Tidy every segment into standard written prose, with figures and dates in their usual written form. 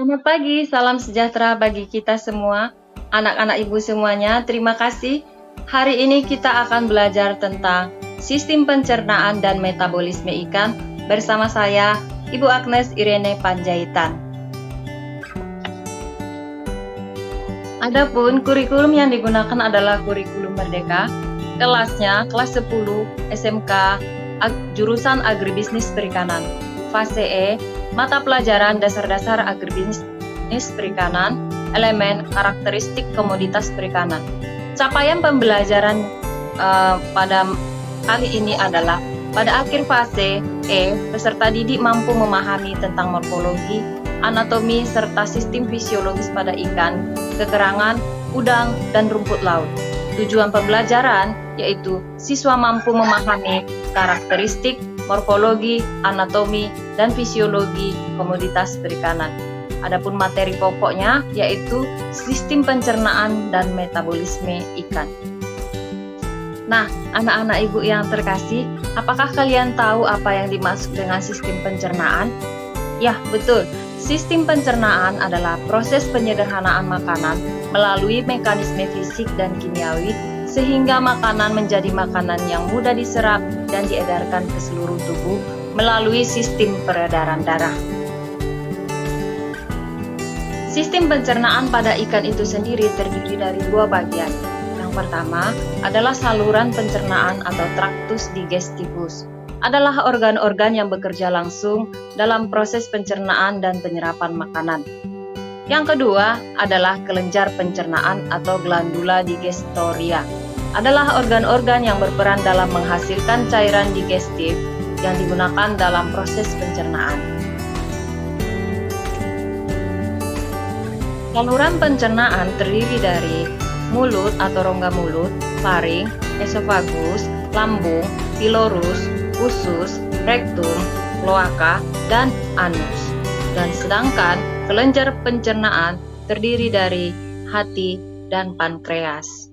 Selamat pagi, salam sejahtera bagi kita semua, anak-anak ibu semuanya. Terima kasih. Hari ini kita akan belajar tentang sistem pencernaan dan metabolisme ikan bersama saya, Ibu Agnes Irene Panjaitan. Adapun kurikulum yang digunakan adalah kurikulum Merdeka, kelasnya kelas 10 SMK jurusan Agribisnis Perikanan. Fase E, mata pelajaran dasar-dasar agribisnis perikanan, elemen karakteristik komoditas perikanan. Capaian pembelajaran pada kali ini adalah pada akhir fase E, peserta didik mampu memahami tentang morfologi, anatomi, serta sistem fisiologis pada ikan, kekerangan, udang, dan rumput laut. Tujuan pembelajaran yaitu siswa mampu memahami karakteristik, morfologi, anatomi, dan fisiologi komoditas perikanan. Adapun materi pokoknya yaitu sistem pencernaan dan metabolisme ikan. Nah, anak-anak ibu yang terkasih, apakah kalian tahu apa yang dimaksud dengan sistem pencernaan? Ya, betul. Sistem pencernaan adalah proses penyederhanaan makanan melalui mekanisme fisik dan kimiawi sehingga makanan menjadi makanan yang mudah diserap dan diedarkan ke seluruh tubuh melalui sistem peredaran darah. Sistem pencernaan pada ikan itu sendiri terdiri dari dua bagian. Yang pertama adalah saluran pencernaan atau tractus digestivus. Adalah organ-organ yang bekerja langsung dalam proses pencernaan dan penyerapan makanan. Yang kedua adalah kelenjar pencernaan atau glandula digestoria. Adalah organ-organ yang berperan dalam menghasilkan cairan digestif yang digunakan dalam proses pencernaan. Saluran pencernaan terdiri dari mulut atau rongga mulut, faring, esofagus, lambung, pilorus, usus, rektum, kloaka, dan anus. Dan sedangkan kelenjar pencernaan terdiri dari hati dan pankreas.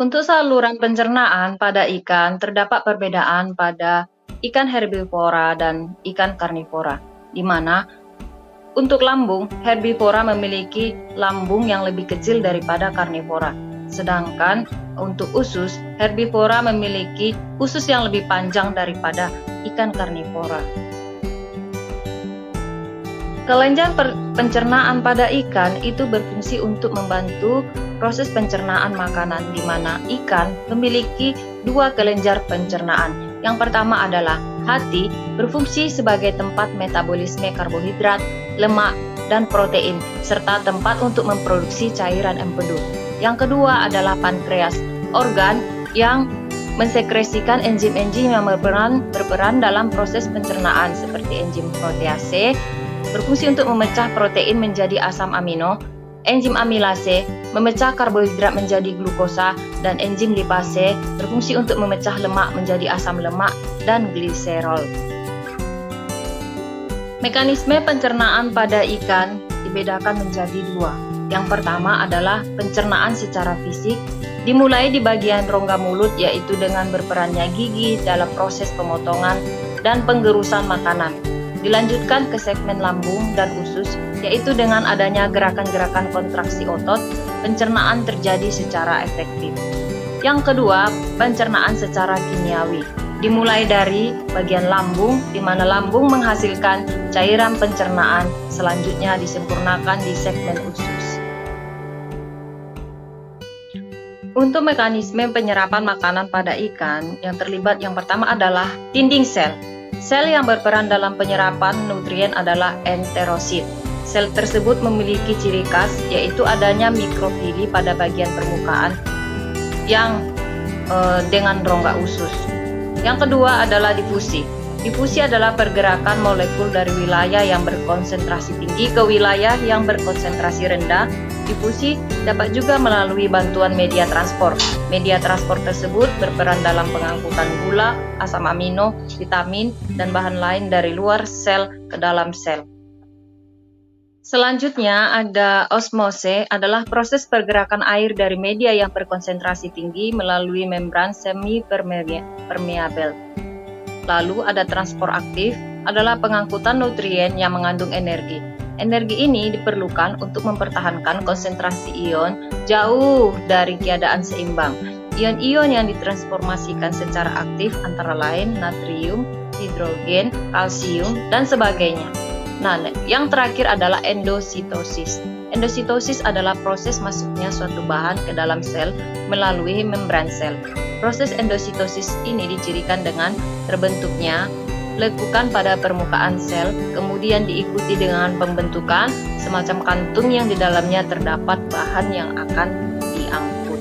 Untuk saluran pencernaan pada ikan terdapat perbedaan pada ikan herbivora dan ikan karnivora, di mana untuk lambung, herbivora memiliki lambung yang lebih kecil daripada karnivora. Sedangkan untuk usus, herbivora memiliki usus yang lebih panjang daripada ikan karnivora. Kelenjar pencernaan pada ikan itu berfungsi untuk membantu proses pencernaan makanan, di mana ikan memiliki dua kelenjar pencernaan. Yang pertama adalah hati, berfungsi sebagai tempat metabolisme karbohidrat, lemak, dan protein, serta tempat untuk memproduksi cairan empedu. Yang kedua adalah pankreas, organ yang mensekresikan enzim-enzim yang berperan dalam proses pencernaan seperti enzim protease, berfungsi untuk memecah protein menjadi asam amino, enzim amilase memecah karbohidrat menjadi glukosa, dan enzim lipase berfungsi untuk memecah lemak menjadi asam lemak dan gliserol. Mekanisme pencernaan pada ikan dibedakan menjadi dua. Yang pertama adalah pencernaan secara fisik, dimulai di bagian rongga mulut yaitu dengan berperannya gigi dalam proses pemotongan dan penggerusan makanan. Dilanjutkan ke segmen lambung dan usus, yaitu dengan adanya gerakan-gerakan kontraksi otot, pencernaan terjadi secara efektif. Yang kedua, pencernaan secara kimiawi. Dimulai dari bagian lambung, di mana lambung menghasilkan cairan pencernaan, selanjutnya disempurnakan di segmen usus. Untuk mekanisme penyerapan makanan pada ikan, yang terlibat yang pertama adalah dinding sel. Sel yang berperan dalam penyerapan nutrien adalah enterosit. Sel tersebut memiliki ciri khas yaitu adanya mikrofili pada bagian permukaan yang dengan rongga usus. Yang kedua adalah difusi. Difusi adalah pergerakan molekul dari wilayah yang berkonsentrasi tinggi ke wilayah yang berkonsentrasi rendah. Difusi dapat juga melalui bantuan media transport. Media transport tersebut berperan dalam pengangkutan gula, asam amino, vitamin, dan bahan lain dari luar sel ke dalam sel. Selanjutnya ada osmose, adalah proses pergerakan air dari media yang berkonsentrasi tinggi melalui membran semi permeabel. Lalu ada transport aktif, adalah pengangkutan nutrien yang mengandung energi. Energi ini diperlukan untuk mempertahankan konsentrasi ion jauh dari keadaan seimbang. Ion-ion yang ditransformasikan secara aktif antara lain natrium, hidrogen, kalsium, dan sebagainya. Nah, yang terakhir adalah endositosis. Endositosis adalah proses masuknya suatu bahan ke dalam sel melalui membran sel. Proses endositosis ini dicirikan dengan terbentuknya lekukan pada permukaan sel, kemudian diikuti dengan pembentukan semacam kantung yang di dalamnya terdapat bahan yang akan diangkut.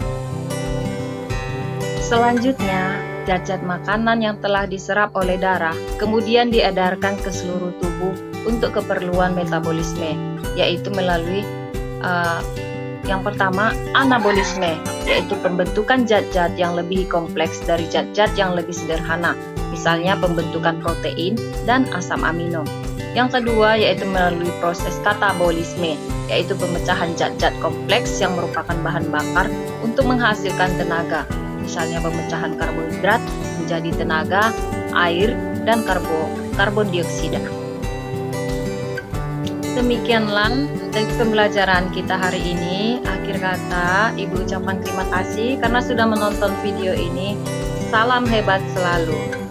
Selanjutnya, zat-zat makanan yang telah diserap oleh darah kemudian diedarkan ke seluruh tubuh untuk keperluan metabolisme, yaitu melalui yang pertama, anabolisme, yaitu pembentukan zat-zat yang lebih kompleks dari zat-zat yang lebih sederhana, misalnya pembentukan protein dan asam amino. Yang kedua yaitu melalui proses katabolisme, yaitu pemecahan zat-zat kompleks yang merupakan bahan bakar untuk menghasilkan tenaga, misalnya pemecahan karbohidrat menjadi tenaga, air, dan karbon dioksida. Demikianlah dari pembelajaran kita hari ini. Akhir kata, Ibu ucapkan terima kasih karena sudah menonton video ini. Salam hebat selalu.